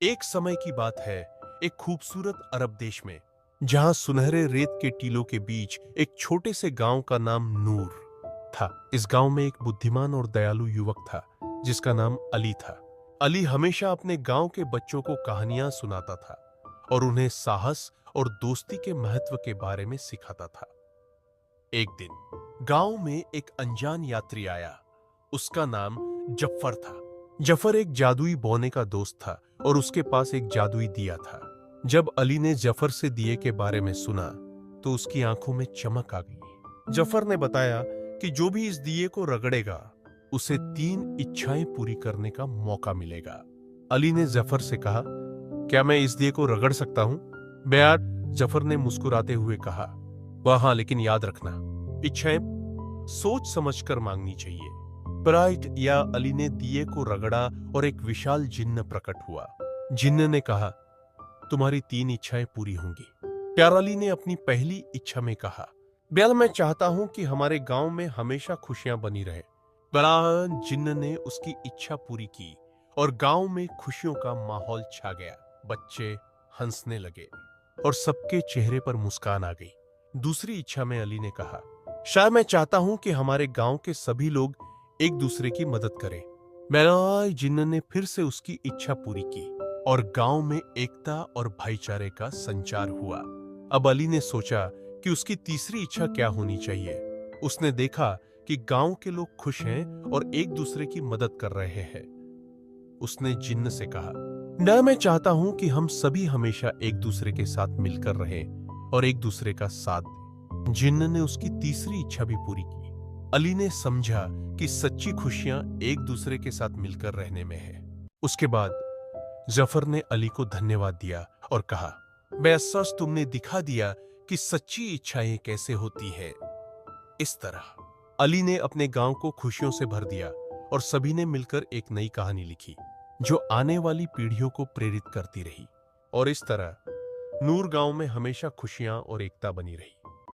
एक समय की बात है, एक खूबसूरत अरब देश में, जहां सुनहरे रेत के टीलों के बीच एक छोटे से गांव का नाम नूर था। इस गांव में एक बुद्धिमान और दयालु युवक था, जिसका नाम अली था। अली हमेशा अपने गांव के बच्चों को कहानियां सुनाता था और उन्हें साहस और दोस्ती के महत्व के बारे में सिखाता था। एक दिन गांव में एक अनजान यात्री आया। उसका नाम जफर था। जफर एक जादुई बौने का दोस्त था और उसके पास एक जादुई दिया था। जब अली ने जफर से दिए के बारे में सुना, तो उसकी आंखों में चमक आ गई। जफर ने बताया कि जो भी इस दिए को रगड़ेगा, उसे 3 इच्छाएं पूरी करने का मौका मिलेगा। अली ने जफर से कहा, क्या मैं इस दिए को रगड़ सकता हूं? बेयार, जफर ने मुस्कुराते हुए कहा, वह हाँ, लेकिन याद रखना, इच्छाएं सोच समझकर मांगनी चाहिए। ब्राइट या अली ने दिए को रगड़ा और एक विशाल जिन्न प्रकट हुआ। जिन्न ने कहा, तुम्हारी 3 इच्छाएं पूरी होंगी। प्यार अली ने अपनी पहली इच्छा में कहा, ब्याल, मैं चाहता हूं कि हमारे गांव में हमेशा खुशियां बनी रहे। बड़ा जिन्न ने उसकी इच्छा पूरी की और गांव में खुशियों का माहौल छा गया। बच्चे हंसने लगे और सबके चेहरे पर मुस्कान आ गई। दूसरी इच्छा में अली ने कहा, शायद मैं चाहता हूं कि हमारे गांव के सभी लोग एक दूसरे की मदद करें। मेरा जिन्न ने फिर से उसकी इच्छा पूरी की और गांव में एकता और भाईचारे का संचार हुआ। अब अली ने सोचा कि उसकी तीसरी इच्छा क्या होनी चाहिए। उसने देखा कि गांव के लोग खुश हैं और एक दूसरे की मदद कर रहे हैं। उसने जिन्न से कहा, न, मैं चाहता हूं कि हम सभी हमेशा एक दूसरे के साथ मिलकर रहें और एक दूसरे का साथ दें। जिन्न ने उसकी तीसरी इच्छा भी पूरी की। अली ने समझा कि सच्ची खुशियां एक दूसरे के साथ मिलकर रहने में है। उसके बाद जफर ने अली को धन्यवाद दिया और कहा, बेअसस, तुमने दिखा दिया कि सच्ची इच्छाएं कैसे होती है। इस तरह अली ने अपने गांव को खुशियों से भर दिया और सभी ने मिलकर एक नई कहानी लिखी, जो आने वाली पीढ़ियों को प्रेरित करती रही। और इस तरह नूर गांव में हमेशा खुशियां और एकता बनी रही।